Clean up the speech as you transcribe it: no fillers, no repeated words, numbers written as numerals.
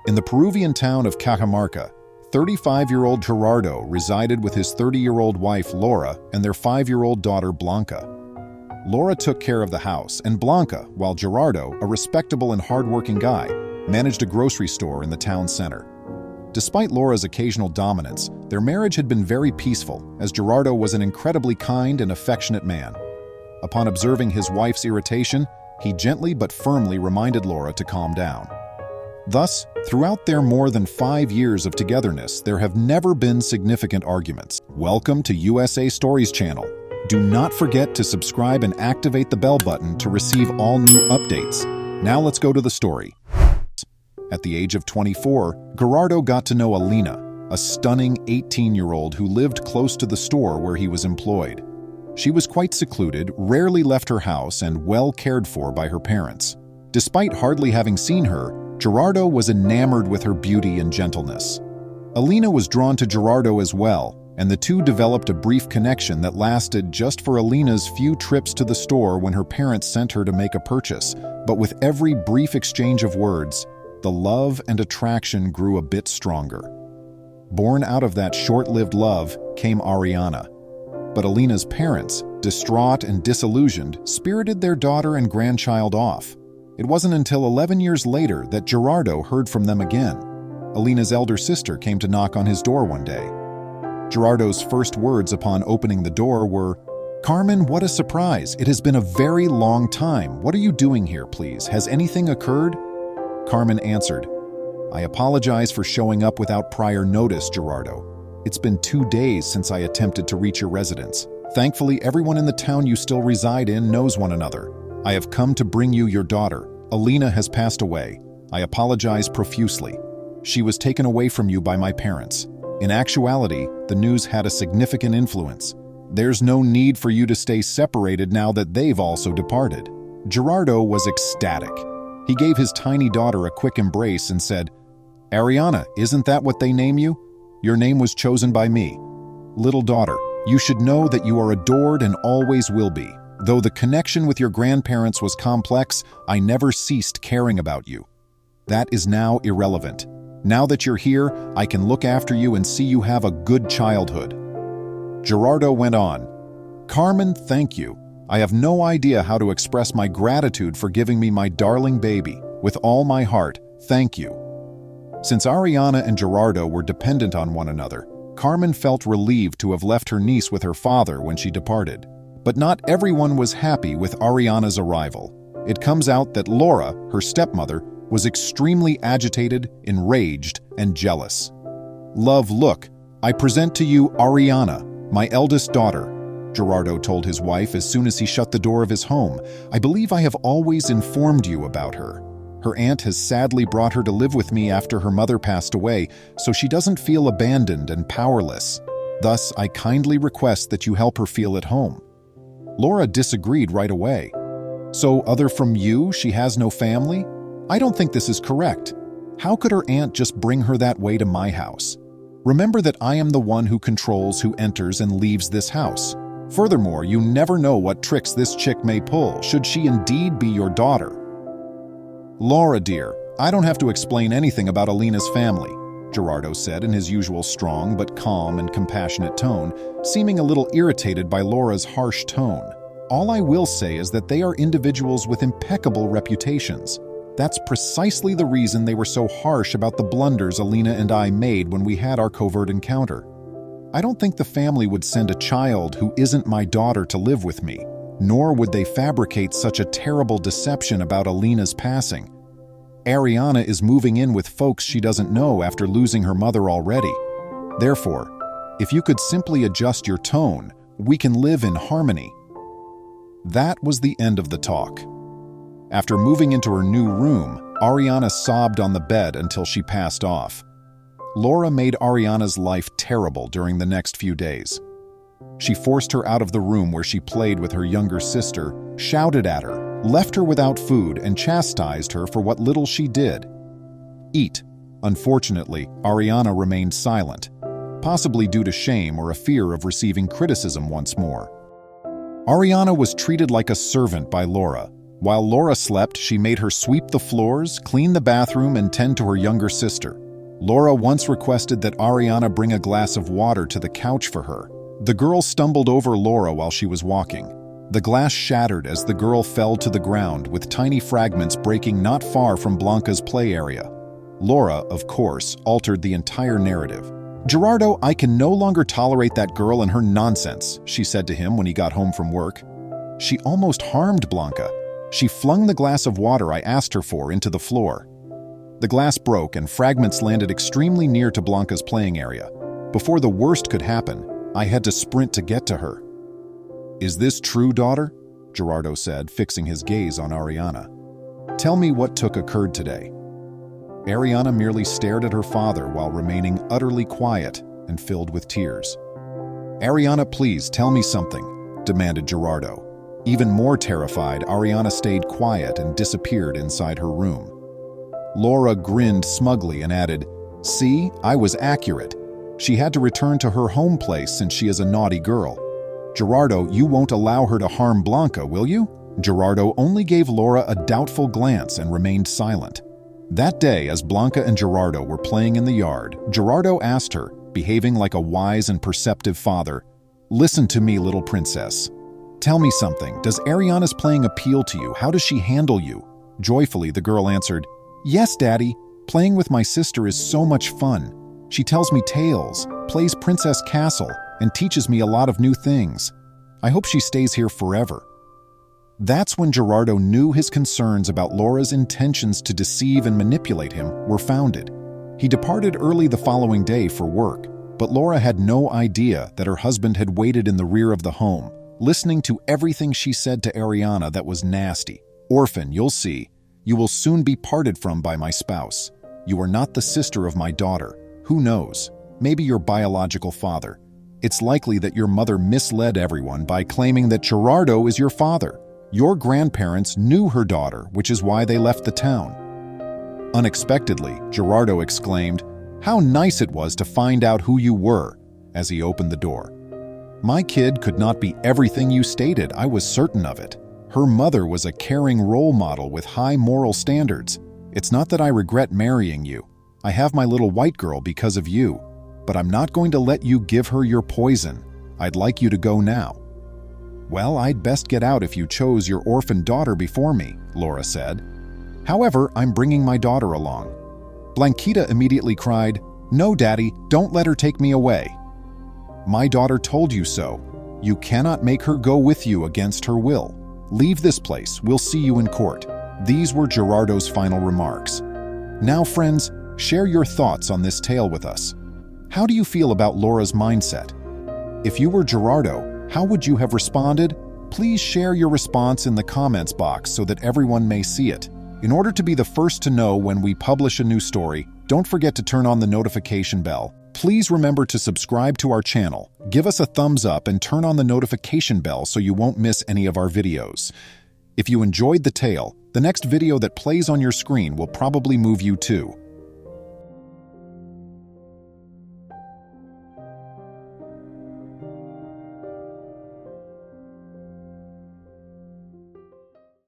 In the Peruvian town of Cajamarca, 35-year-old Gerardo resided with his 30-year-old wife Laura and their 5-year-old daughter Blanca. Laura took care of the house, and Blanca, while Gerardo, a respectable and hardworking guy, managed a grocery store in the town center. Despite Laura's occasional dominance, their marriage had been very peaceful, as Gerardo was an incredibly kind and affectionate man. Upon observing his wife's irritation, he gently but firmly reminded Laura to calm down. Thus, throughout their more than 5 years of togetherness, there have never been significant arguments. Welcome to USA Stories channel. Do not forget to subscribe and activate the bell button to receive all new updates. Now let's go to the story. At the age of 24, Gerardo got to know Alina, a stunning 18-year-old who lived close to the store where he was employed. She was quite secluded, rarely left her house, and well cared for by her parents. Despite hardly having seen her, Gerardo was enamored with her beauty and gentleness. Alina was drawn to Gerardo as well, and the two developed a brief connection that lasted just for Alina's few trips to the store when her parents sent her to make a purchase. But with every brief exchange of words, the love and attraction grew a bit stronger. Born out of that short-lived love came Ariana. But Alina's parents, distraught and disillusioned, spirited their daughter and grandchild off. It wasn't until 11 years later that Gerardo heard from them again. Alina's elder sister came to knock on his door one day. Gerardo's first words upon opening the door were, "Carmen, what a surprise! It has been a very long time. What are you doing here, please? Has anything occurred?" Carmen answered, "I apologize for showing up without prior notice, Gerardo. It's been 2 days since I attempted to reach your residence. Thankfully, everyone in the town you still reside in knows one another. I have come to bring you your daughter. Alina has passed away. I apologize profusely. She was taken away from you by my parents. In actuality, the news had a significant influence. There's no need for you to stay separated now that they've also departed." Gerardo was ecstatic. He gave his tiny daughter a quick embrace and said, "Ariana, isn't that what they name you? Your name was chosen by me. Little daughter, you should know that you are adored and always will be. Though the connection with your grandparents was complex, I never ceased caring about you. That is now irrelevant. Now that you're here, I can look after you and see you have a good childhood." Gerardo went on, "Carmen, thank you. I have no idea how to express my gratitude for giving me my darling baby. With all my heart, thank you." Since Ariana and Gerardo were dependent on one another, Carmen felt relieved to have left her niece with her father when she departed. But not everyone was happy with Ariana's arrival. It comes out that Laura, her stepmother, was extremely agitated, enraged, and jealous. "Love, look, I present to you Ariana, my eldest daughter," Gerardo told his wife as soon as he shut the door of his home. "I believe I have always informed you about her. Her aunt has sadly brought her to live with me after her mother passed away, so she doesn't feel abandoned and powerless. Thus, I kindly request that you help her feel at home." Laura disagreed right away. "So, other from you, she has no family? I don't think this is correct. How could her aunt just bring her that way to my house? Remember that I am the one who controls who enters and leaves this house. Furthermore, you never know what tricks this chick may pull, should she indeed be your daughter." "Laura, dear, I don't have to explain anything about Alina's family," Gerardo said in his usual strong but calm and compassionate tone, seeming a little irritated by Laura's harsh tone. "All I will say is that they are individuals with impeccable reputations. That's precisely the reason they were so harsh about the blunders Alina and I made when we had our covert encounter. I don't think the family would send a child who isn't my daughter to live with me, nor would they fabricate such a terrible deception about Alina's passing. Ariana is moving in with folks she doesn't know after losing her mother already. Therefore, if you could simply adjust your tone, we can live in harmony." That was the end of the talk. After moving into her new room, Ariana sobbed on the bed until she passed off. Laura made Ariana's life terrible during the next few days. She forced her out of the room where she played with her younger sister, shouted at her, left her without food, and chastised her for what little she did eat. Unfortunately, Ariana remained silent, possibly due to shame or a fear of receiving criticism once more. Ariana was treated like a servant by Laura, While Laura slept, she made her sweep the floors, clean the bathroom, and tend to her younger sister. Laura once requested that Ariana bring a glass of water to the couch for her. The girl stumbled over Laura while she was walking. The glass shattered as the girl fell to the ground, with tiny fragments breaking not far from Blanca's play area. Laura, of course, altered the entire narrative. "Gerardo, I can no longer tolerate that girl and her nonsense," she said to him when he got home from work. "She almost harmed Blanca. She flung the glass of water I asked her for into the floor." The glass broke and fragments landed extremely near to Blanca's playing area. Before the worst could happen, I had to sprint to get to her. "Is this true, daughter?" Gerardo said, fixing his gaze on Ariana. "Tell me what occurred today." Ariana merely stared at her father while remaining utterly quiet and filled with tears. "Ariana, please tell me something," demanded Gerardo. Even more terrified, Ariana stayed quiet and disappeared inside her room. Laura grinned smugly and added, "See, I was accurate. She had to return to her home place since she is a naughty girl. Gerardo, you won't allow her to harm Blanca, will you?" Gerardo only gave Laura a doubtful glance and remained silent. That day, as Blanca and Gerardo were playing in the yard, Gerardo asked her, behaving like a wise and perceptive father, "Listen to me, little princess. Tell me something. Does Ariana's playing appeal to you? How does she handle you?" Joyfully, the girl answered, "Yes, Daddy. Playing with my sister is so much fun. She tells me tales, plays Princess Castle, and teaches me a lot of new things. I hope she stays here forever." That's when Gerardo knew his concerns about Laura's intentions to deceive and manipulate him were founded. He departed early the following day for work, but Laura had no idea that her husband had waited in the rear of the home, listening to everything she said to Ariana that was nasty. "Orphan, you'll see. You will soon be parted from by my spouse. You are not the sister of my daughter. Who knows? Maybe your biological father. It's likely that your mother misled everyone by claiming that Gerardo is your father. Your grandparents knew her daughter, which is why they left the town." Unexpectedly, Gerardo exclaimed, "How nice it was to find out who you were," as he opened the door. "My kid could not be everything you stated, I was certain of it. Her mother was a caring role model with high moral standards. It's not that I regret marrying you. I have my little white girl because of you, but I'm not going to let you give her your poison. I'd like you to go now." "Well, I'd best get out if you chose your orphan daughter before me," Laura said. "However, I'm bringing my daughter along." Blanquita immediately cried, "No, Daddy, don't let her take me away." "My daughter told you so. You cannot make her go with you against her will. Leave this place, we'll see you in court." These were Gerardo's final remarks. Now, friends, share your thoughts on this tale with us. How do you feel about Laura's mindset? If you were Gerardo, how would you have responded? Please share your response in the comments box so that everyone may see it. In order to be the first to know when we publish a new story, don't forget to turn on the notification bell. Please remember to subscribe to our channel, give us a thumbs up, and turn on the notification bell so you won't miss any of our videos. If you enjoyed the tale, the next video that plays on your screen will probably move you too.